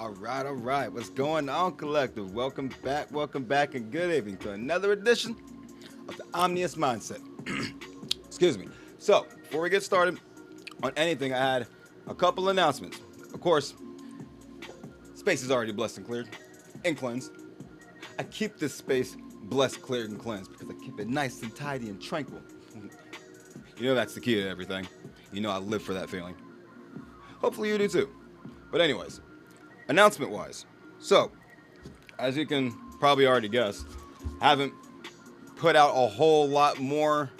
All right. What's going on, Collective? Welcome back, and good evening to another edition of the Omnious Mindset. Excuse me. So, before we get started on anything, I had a couple announcements. Of course, space is already blessed and cleared and cleansed. I keep this space blessed, cleared, and cleansed because I keep it nice and tidy and tranquil. You know that's the key to everything. You know I live for that feeling. Hopefully you do too. But anyways, announcement wise. So, as you can probably already guess, haven't put out a whole lot more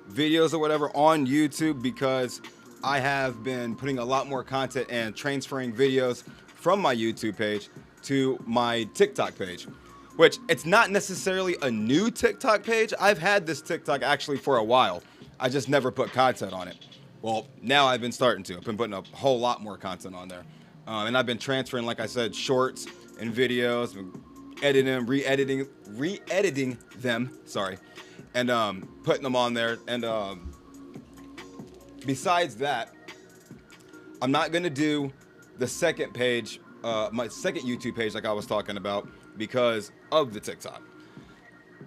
videos or whatever on YouTube because I have been putting a lot more content and transferring videos from my YouTube page to my TikTok page. Which, it's not necessarily a new TikTok page. I've had this TikTok actually for a while. I just never put content on it. Well, now I've been starting to. I've been putting a whole lot more content on there. And I've been transferring, like I said, shorts and videos, editing them, re-editing them, and putting them on there. And besides that, I'm not going to do the second page, my second YouTube page like I was talking about because of the TikTok.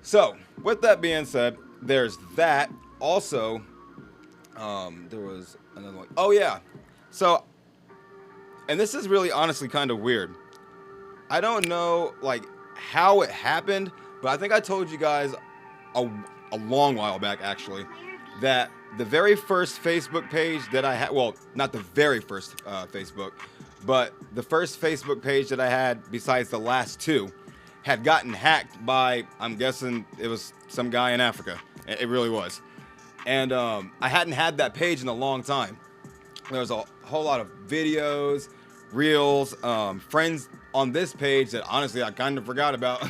So, with that being said, there's that. Also, there was another one. Oh, yeah. So, and this is really honestly kind of weird. I don't know, like, how it happened, but I think I told you guys a long while back, actually, that the very first Facebook page that I had, well, not the very first Facebook, but the first Facebook page that I had besides the last two had gotten hacked by, I'm guessing it was some guy in Africa. It really was. And I hadn't had that page in a long time. There was a whole lot of videos, reels, friends on this page that honestly I kind of forgot about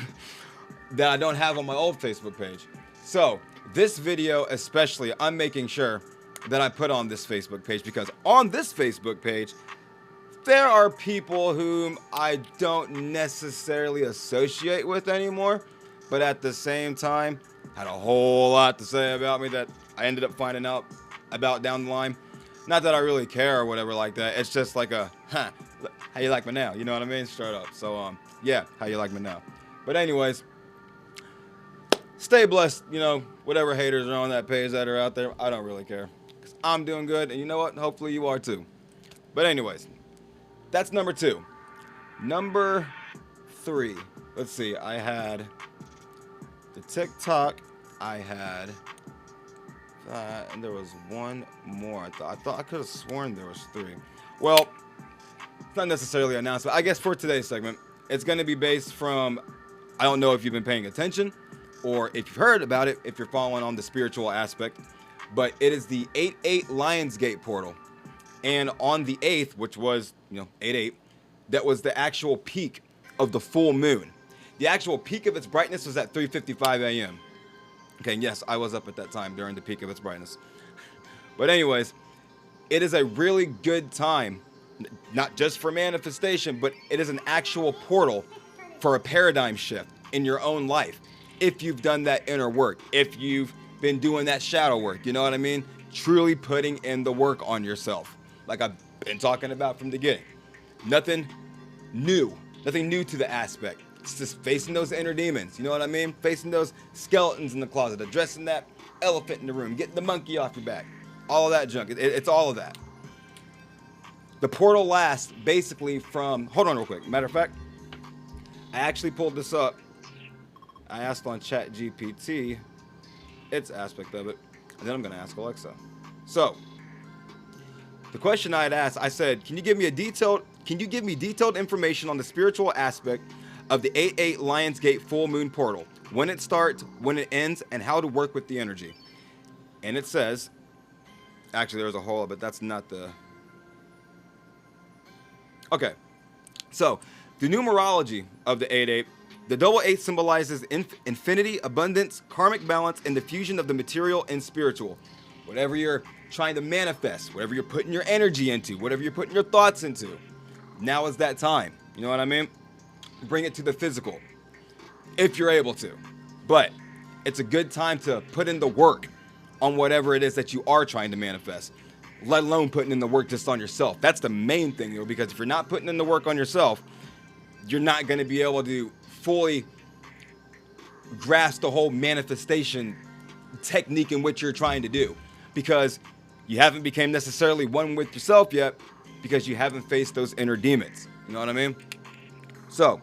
that I don't have on my old Facebook page. So this video especially, I'm making sure that I put on this Facebook page because on this Facebook page, there are people whom I don't necessarily associate with anymore, but at the same time, had a whole lot to say about me that I ended up finding out about down the line. Not that I really care or whatever like that. It's just like a, how you like me now? You know what I mean? Straight up. So, yeah, how you like me now? But anyways, stay blessed, whatever haters are on that page that are out there. I don't really care. 'Cause I'm doing good, and you know what? Hopefully you are too. But anyways, that's number 2. Number 3. Let's see. I had the TikTok. I had... and there was one more. I thought I could have sworn there was 3. Well, it's not necessarily an announcement. I guess for today's segment, it's going to be based from, I don't know if you've been paying attention or if you've heard about it, if you're following on the spiritual aspect, but it is the 8/8 Lionsgate Portal. And on the 8th, which was, 8/8, that was the actual peak of the full moon. The actual peak of its brightness was at 3:55 a.m. Okay, yes, I was up at that time during the peak of its brightness. But anyways, it is a really good time, not just for manifestation, but it is an actual portal for a paradigm shift in your own life. If you've done that inner work, if you've been doing that shadow work, you know what I mean? Truly putting in the work on yourself, like I've been talking about from the beginning. Nothing new to the aspect. It's just facing those inner demons, you know what I mean? Facing those skeletons in the closet, addressing that elephant in the room, getting the monkey off your back. All of that junk. It's all of that. The portal lasts basically from... Hold on real quick. Matter of fact, I actually pulled this up. I asked on ChatGPT its aspect of it, and then I'm going to ask Alexa. So, the question I had asked, I said, can you give me detailed information on the spiritual aspect of the 8/8 Lionsgate full moon portal, when it starts, when it ends, and how to work with the energy. And it says, actually there's a whole, but that's not the... Okay, so the numerology of the 8/8, the double 8 symbolizes infinity, abundance, karmic balance, and the fusion of the material and spiritual. Whatever you're trying to manifest, whatever you're putting your energy into, whatever you're putting your thoughts into, now is that time. You know what I mean? Bring it to the physical, if you're able to. But it's a good time to put in the work on whatever it is that you are trying to manifest, let alone putting in the work just on yourself. That's the main thing, because if you're not putting in the work on yourself, you're not going to be able to fully grasp the whole manifestation technique in which you're trying to do, because you haven't become necessarily one with yourself yet, because you haven't faced those inner demons. You know what I mean? So,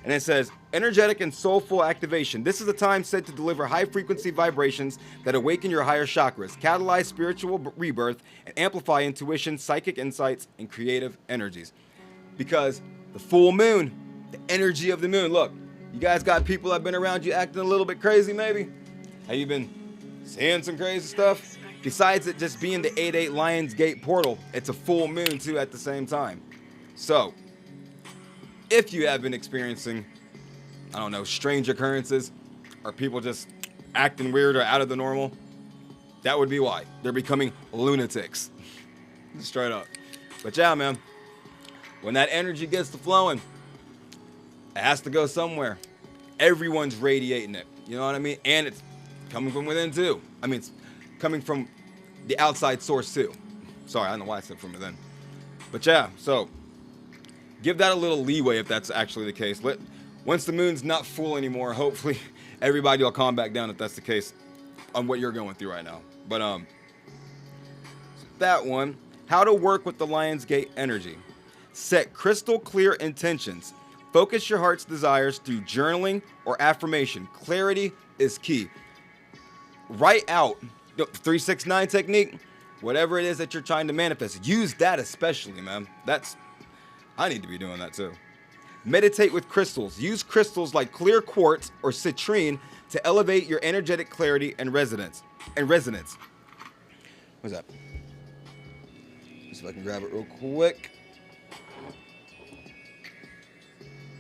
and it says, energetic and soulful activation. This is a time set to deliver high frequency vibrations that awaken your higher chakras, catalyze spiritual rebirth, and amplify intuition, psychic insights, and creative energies. Because the full moon, the energy of the moon. Look, you guys got people that have been around you acting a little bit crazy, maybe? Have you been seeing some crazy stuff? Besides it just being the 8/8 Lionsgate Portal, it's a full moon too at the same time. So, if you have been experiencing, I don't know, strange occurrences, or people just acting weird or out of the normal, that would be why. They're becoming lunatics. Straight up. But yeah, man, when that energy gets to flowing, it has to go somewhere. Everyone's radiating it. You know what I mean? And it's coming from within too. I mean, it's coming from the outside source too. Sorry, I don't know why I said from within. But yeah, so give that a little leeway if that's actually the case. Once the moon's not full anymore, hopefully everybody will calm back down if that's the case on what you're going through right now. But that one, how to work with the Lionsgate energy. Set crystal clear intentions. Focus your heart's desires through journaling or affirmation. Clarity is key. Write out the 369 technique, whatever it is that you're trying to manifest. Use that especially, man. I need to be doing that too. Meditate with crystals. Use crystals like clear quartz or citrine to elevate your energetic clarity and resonance. What's that? Let's see if I can grab it real quick.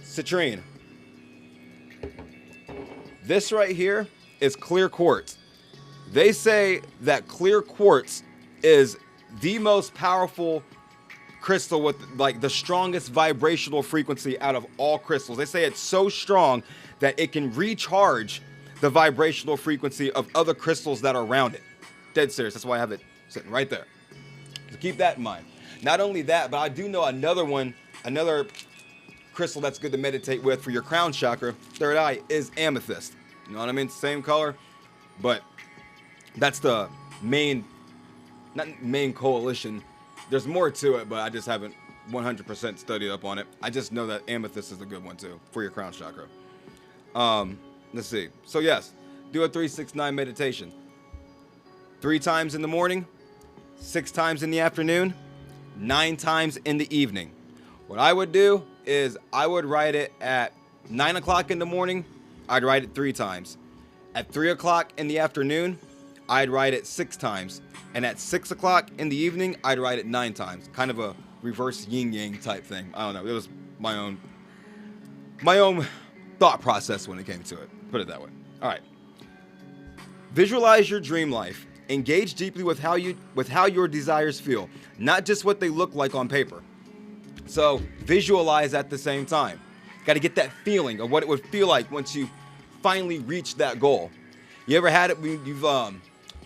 Citrine. This right here is clear quartz. They say that clear quartz is the most powerful crystal with like the strongest vibrational frequency out of all crystals. They say it's so strong that it can recharge the vibrational frequency of other crystals that are around it. Dead serious. That's why I have it sitting right there. So keep that in mind. Not only that, but I do know another crystal that's good to meditate with for your crown chakra, third eye, is amethyst. You know what I mean? Same color, but that's the not main coalition. There's more to it, but I just haven't 100% studied up on it. I just know that amethyst is a good one too for your crown chakra. Let's see. So yes, do a 369 meditation. 3 times in the morning, 6 times in the afternoon, 9 times in the evening. What I would do is I would write it at 9 o'clock in the morning. I'd write it 3 times. At 3 o'clock in the afternoon, I'd write it 6 times. And at 6 o'clock in the evening, I'd write it 9 times. Kind of a reverse yin-yang type thing. I don't know. It was my own thought process when it came to it. Put it that way. All right. Visualize your dream life. Engage deeply with how your desires feel, not just what they look like on paper. So visualize at the same time. Got to get that feeling of what it would feel like once you finally reach that goal. You ever had it when you've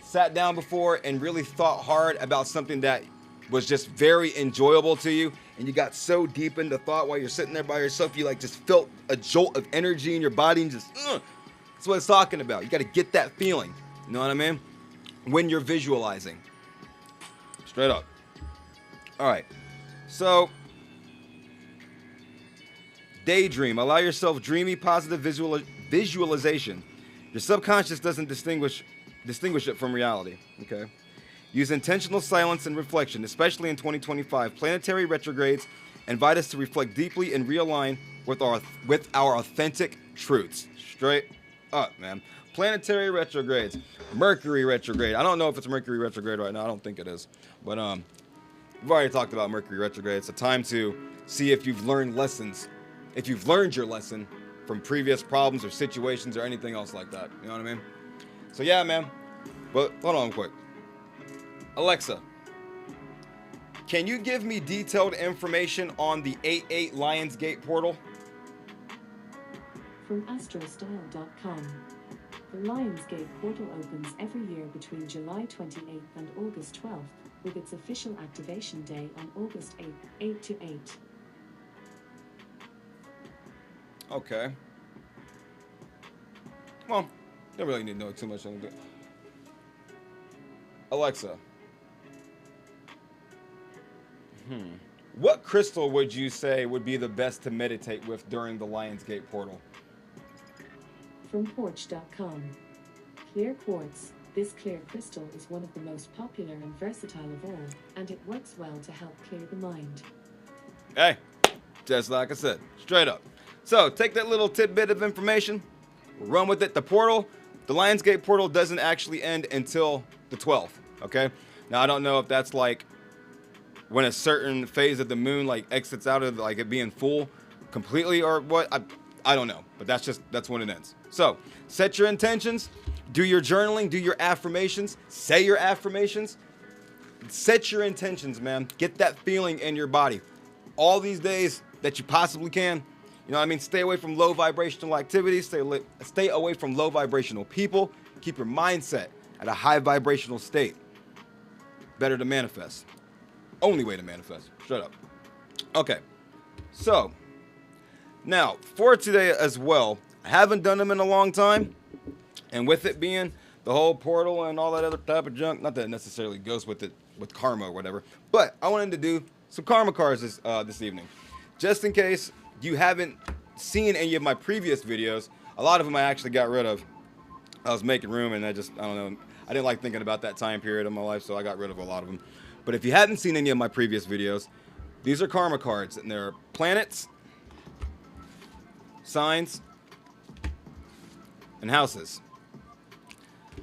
sat down before and really thought hard about something that was just very enjoyable to you, and you got so deep into thought while you're sitting there by yourself, you like just felt a jolt of energy in your body and just, that's what it's talking about. You got to get that feeling. You know what I mean? When you're visualizing. Straight up. All right. So, daydream. Allow yourself dreamy, positive visualization. Your subconscious doesn't distinguish it from reality. Okay. Use intentional silence and reflection, especially in 2025. Planetary retrogrades invite us to reflect deeply and realign with our authentic truths. Straight up, man. Planetary retrogrades. Mercury retrograde. I don't know if it's Mercury retrograde right now. I don't think it is. But we've already talked about Mercury retrograde. It's a time to see if you've learned lessons. If you've learned your lesson from previous problems or situations or anything else like that. You know what I mean? So yeah, man. But hold on quick. Alexa, can you give me detailed information on the 8/8 Lionsgate Portal? From astrostyle.com. The Lionsgate Portal opens every year between July 28th and August 12th, with its official activation day on August 8th, 8 to 8. Okay. Well, don't really need to know too much on it. Alexa. What crystal would you say would be the best to meditate with during the Lionsgate portal? From Porch.com. Clear quartz. This clear crystal is one of the most popular and versatile of all, and it works well to help clear the mind. Hey, just like I said, straight up. So take that little tidbit of information, run with it. The Lionsgate portal doesn't actually end until the 12th. Okay. Now I don't know if that's like when a certain phase of the moon like exits out of like it being full completely or what. I don't know, but that's when it ends. So set your intentions, do your journaling, do your affirmations, say your affirmations, set your intentions, man. Get that feeling in your body. All these days that you possibly can. You know what I mean? Stay away from low vibrational activities. Stay away from low vibrational people. Keep your mindset at a high vibrational state. Better to manifest. Only way to manifest. Straight up. Okay. So, now, for today as well, I haven't done them in a long time. And with it being the whole portal and all that other type of junk, not that it necessarily goes with it, with karma or whatever, but I wanted to do some karma cards this evening. Just in case you haven't seen any of my previous videos, a lot of them I actually got rid of. I was making room and I don't know, I didn't like thinking about that time period of my life, so I got rid of a lot of them. But if you hadn't seen any of my previous videos, these are karma cards, and they're planets, signs, and houses.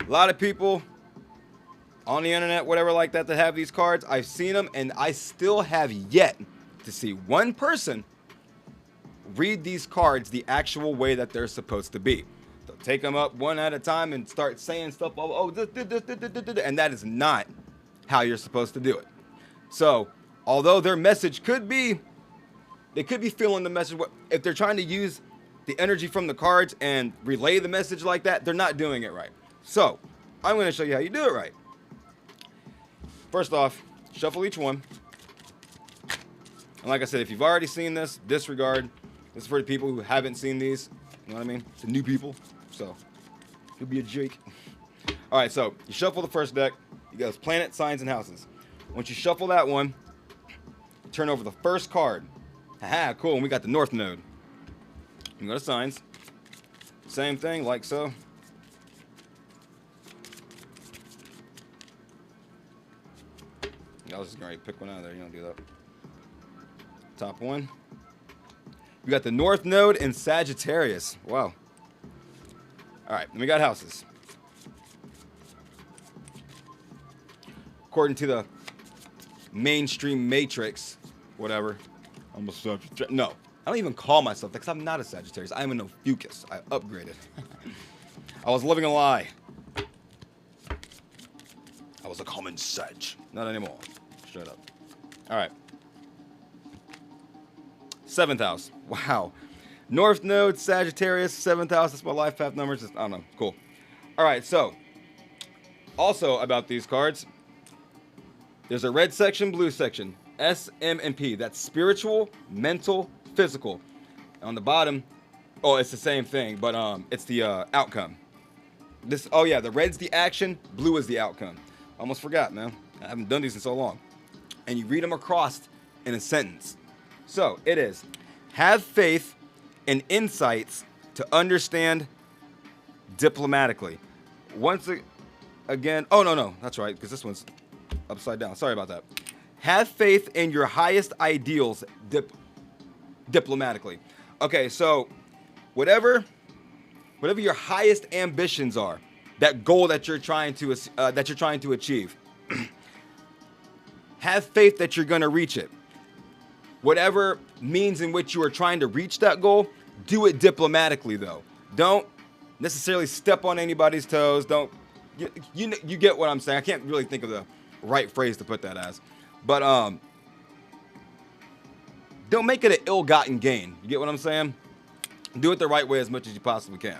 A lot of people on the internet, whatever like that have these cards. I've seen them, and I still have yet to see one person read these cards the actual way that they're supposed to be. They'll take them up one at a time and start saying stuff, and that is not how you're supposed to do it. So, although their message could be, they could be feeling the message, if they're trying to use the energy from the cards and relay the message like that, they're not doing it right. So, I'm going to show you how you do it right. First off, shuffle each one. And like I said, if you've already seen this, disregard. This is for the people who haven't seen these. You know what I mean? The new people. So, you'll be a Jake. All right, so you shuffle the first deck. You got planet, signs, and houses. Once you shuffle that one, turn over the first card. Haha, cool. And we got the North Node. You go to signs. Same thing, like so. I was just going to pick one out of there. You don't do that. Top one. We got the North Node and Sagittarius. Wow. All right, then we got houses. According to the mainstream matrix, whatever. I'm a Sagittarius. No, I don't even call myself that because I'm not a Sagittarius. I am an Ophiuchus. I upgraded. I was living a lie. I was a common Sag. Not anymore. Straight up. All right. 7th house. Wow. North Node, Sagittarius, 7th house. That's my life path numbers. I don't know. Cool. All right. So, also about these cards, there's a red section, blue section. S, M, and P. That's spiritual, mental, physical. On the bottom, oh, it's the same thing, but it's the outcome. Oh yeah, the red's the action, blue is the outcome. Almost forgot, man. I haven't done these in so long. And you read them across in a sentence. So it is, have faith and insights to understand diplomatically. Once again, oh no, that's right, because this one's upside down. Sorry about that. Have faith in your highest ideals diplomatically. Okay, so whatever your highest ambitions are, that goal that you're trying to achieve, have faith that you're going to reach it. Whatever means in which you are trying to reach that goal, do it diplomatically though. Don't necessarily step on anybody's toes. Don't you get what I'm saying? I can't really think of the right phrase to put that as. But don't make it an ill-gotten gain. You get what I'm saying? Do it the right way as much as you possibly can.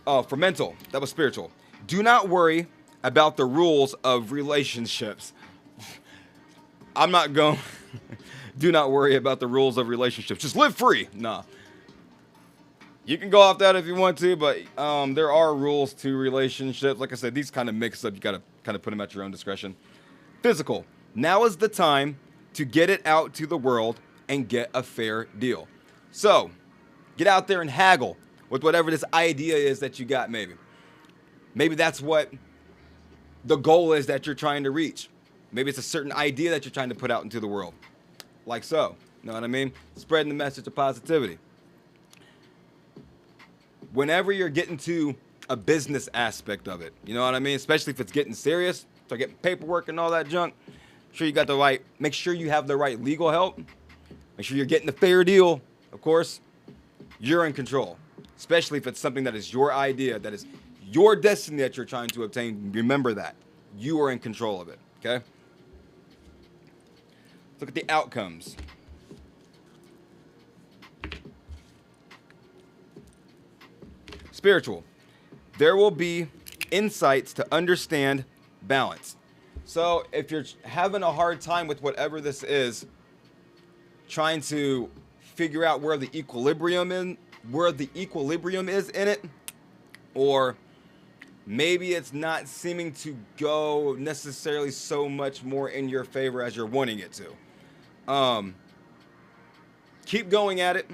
Oh, for mental, that was spiritual. Do not worry about the rules of relationships. I'm not going. Do not worry about the rules of relationships. Just live free. Nah. You can go off that if you want to, but there are rules to relationships. Like I said, these kind of mix up. You got to kind of put them at your own discretion. Physical. Now is the time to get it out to the world and get a fair deal. So, get out there and haggle with whatever this idea is that you got, maybe. Maybe that's what the goal is that you're trying to reach. Maybe it's a certain idea that you're trying to put out into the world. Like so. You know what I mean? Spreading the message of positivity. Whenever you're getting to a business aspect of it, you know what I mean? Especially if it's getting serious, start getting paperwork and all that junk. Make sure you have the right legal help. Make sure you're getting the fair deal. Of course, you're in control. Especially if it's something that is your idea, that is your destiny that you're trying to obtain. Remember that. You are in control of it, okay? Look at the outcomes. Spiritual. There will be insights to understand balance. So if you're having a hard time with whatever this is, trying to figure out where the equilibrium is in it, or maybe it's not seeming to go necessarily so much more in your favor as you're wanting it to. Keep going at it.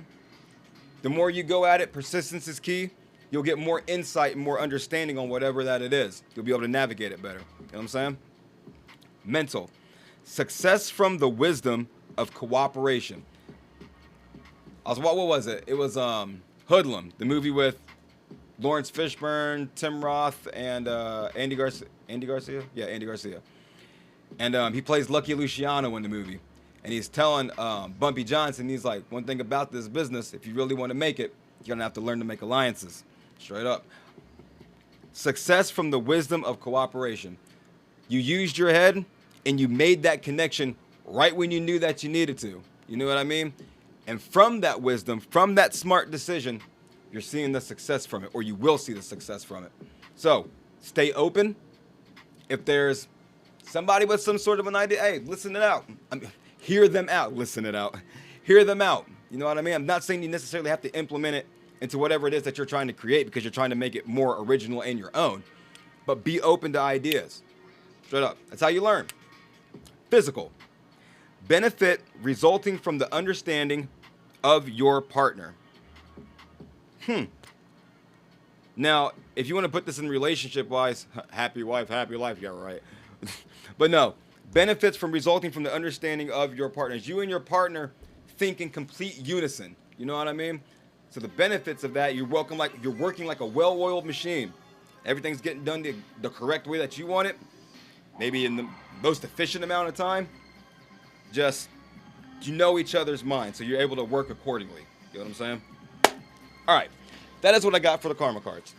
The more you go at it, persistence is key. You'll get more insight and more understanding on whatever that it is. You'll be able to navigate it better. You know what I'm saying? Mental. Success from the wisdom of cooperation. What was it? It was Hoodlum, the movie with Lawrence Fishburne, Tim Roth, and Andy Garcia. Andy Garcia? Yeah, Andy Garcia. And he plays Lucky Luciano in the movie. And he's telling Bumpy Johnson, he's like, one thing about this business, if you really want to make it, you're going to have to learn to make alliances. Straight up. Success from the wisdom of cooperation. You used your head and you made that connection right when you knew that you needed to. You know what I mean? And from that wisdom, from that smart decision, you're seeing the success from it, or you will see the success from it. So stay open. If there's somebody with some sort of an idea, hey, listen it out. Hear them out. Listen it out. Hear them out. You know what I mean? I'm not saying you necessarily have to implement it into whatever it is that you're trying to create, because you're trying to make it more original and your own. But be open to ideas. Straight up. That's how you learn. Physical. Benefit resulting from the understanding of your partner. Now, if you want to put this in relationship-wise, happy wife, happy life, yeah, right. But no, benefits from resulting from the understanding of your partners. You and your partner think in complete unison. You know what I mean? So the benefits of that, you're working like a well-oiled machine. Everything's getting done the correct way that you want it, maybe in the most efficient amount of time. Just, you know each other's mind, so you're able to work accordingly. You know what I'm saying? All right, that is what I got for the karma cards.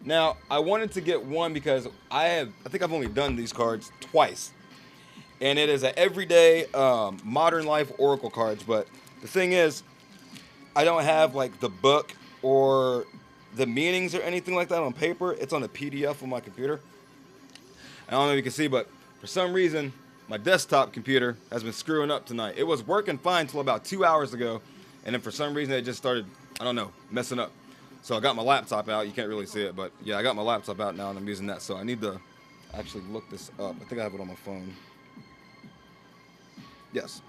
Now, I wanted to get one because I think I've only done these cards twice. And it is an everyday modern life oracle cards. But the thing is, I don't have like the book or the meanings or anything like that on paper. It's on a PDF on my computer. I don't know if you can see, but for some reason, my desktop computer has been screwing up tonight. It was working fine until about 2 hours ago. And then for some reason, it just started, I don't know, messing up. So I got my laptop out. You can't really see it, but yeah, I got my laptop out now and I'm using that. So I need to actually look this up. I think I have it on my phone. Yes.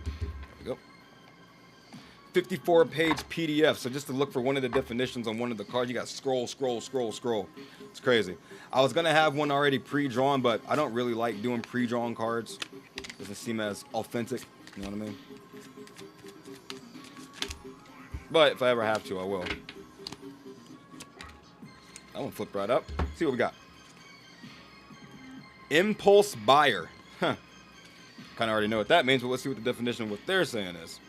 There we go. 54-page PDF. So just to look for one of the definitions on one of the cards, you got scroll, scroll, scroll, scroll. It's crazy. I was going to have one already pre-drawn, but I don't really like doing pre-drawn cards. Doesn't seem as authentic. You know what I mean? But if I ever have to, I will. That one flipped right up. See what we got. Impulse buyer. Huh. Kind of already know what that means, but let's see what the definition of what they're saying is.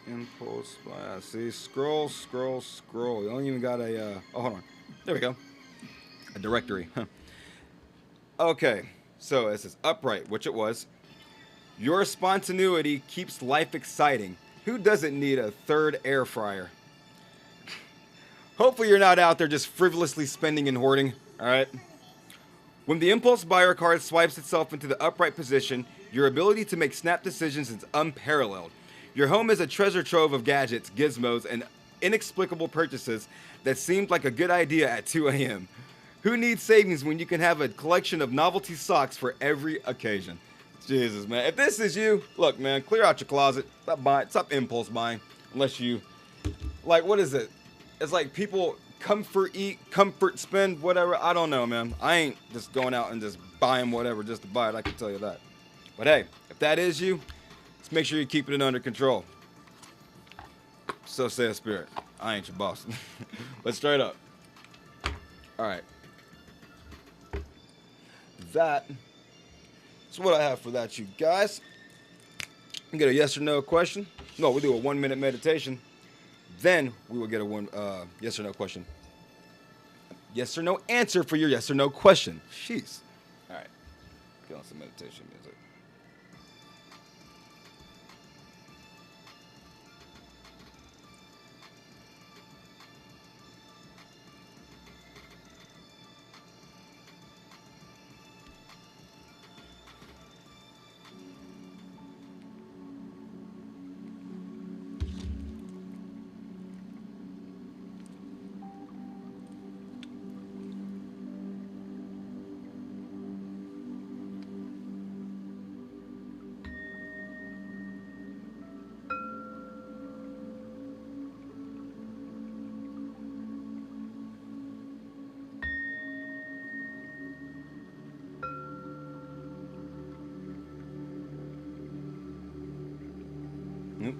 Impulse buyer. See, scroll, scroll, scroll. You don't even got a, oh, hold on. There we go. A directory. Okay. So it says upright, which it was. Your spontaneity keeps life exciting. Who doesn't need a third air fryer? Hopefully you're not out there just frivolously spending and hoarding, all right? When the impulse buyer card swipes itself into the upright position, your ability to make snap decisions is unparalleled. Your home is a treasure trove of gadgets, gizmos, and inexplicable purchases that seemed like a good idea at 2 a.m. Who needs savings when you can have a collection of novelty socks for every occasion? Jesus, man. If this is you, look, man, clear out your closet. Stop buying. Stop impulse buying. Unless you, like, what is it? It's like people comfort eat, comfort spend, whatever. I don't know, man. I ain't just going out and just buying whatever just to buy it. I can tell you that. But hey, if that is you, just make sure you're keeping it under control. So says Spirit. I ain't your boss. But straight up. All right. That's what I have for that, you guys. You get a yes or no question. No, we'll do a 1 minute meditation. Then we will get a yes or no question. Yes or no answer for your yes or no question. Jeez. All right. Get on some meditation music. Yep.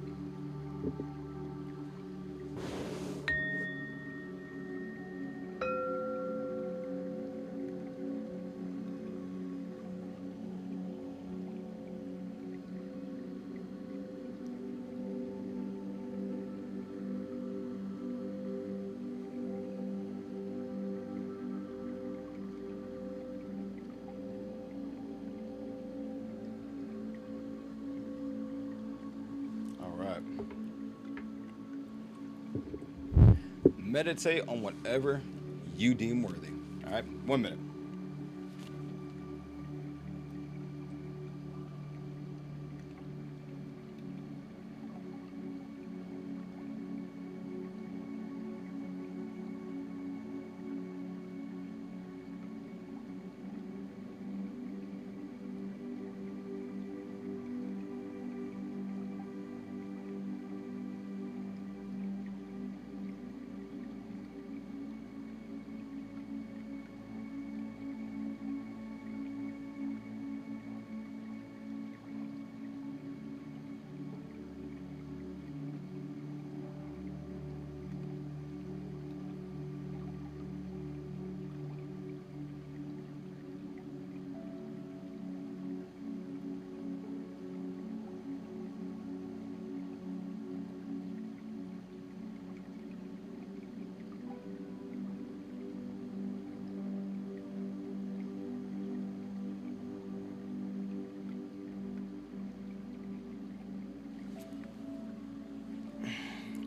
All right. Meditate on whatever you deem worthy. All right, 1 minute.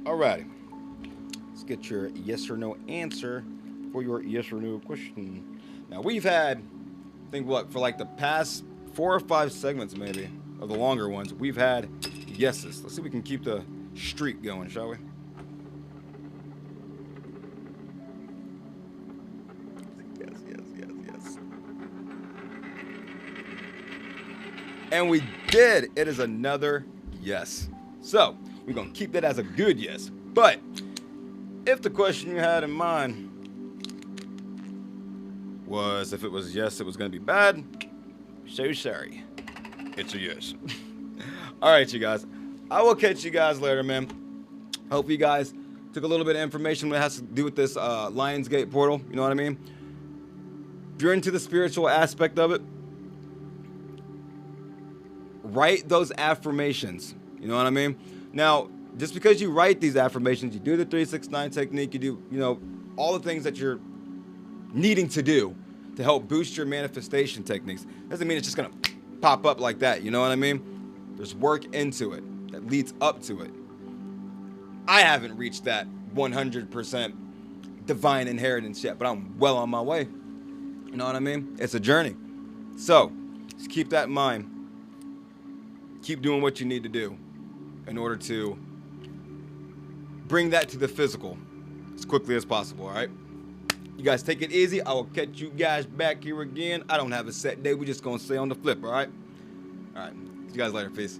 Alrighty. Let's get your yes or no answer for your yes or no question. Now we've had, I think what, for like the past 4 or 5 segments maybe, of the longer ones, we've had yeses. Let's see if we can keep the streak going, shall we? Yes, yes, yes, yes. And we did. It is another yes. So, we're going to keep that as a good yes. But, if the question you had in mind was if it was yes, it was going to be bad, so sorry. It's a yes. All right, you guys. I will catch you guys later, man. Hope you guys took a little bit of information that has to do with this Lionsgate Portal. You know what I mean? If you're into the spiritual aspect of it, write those affirmations. You know what I mean? Now, just because you write these affirmations, you do the 3-6-9 technique, you do, all the things that you're needing to do to help boost your manifestation techniques. Doesn't mean it's just gonna pop up like that, you know what I mean? There's work into it that leads up to it. I haven't reached that 100% divine inheritance yet, but I'm well on my way. You know what I mean? It's a journey. So, just keep that in mind. Keep doing what you need to do in order to bring that to the physical as quickly as possible, all right? You guys take it easy. I will catch you guys back here again. I don't have a set day. We're just going to stay on the flip, all right? All right. See you guys later. Peace.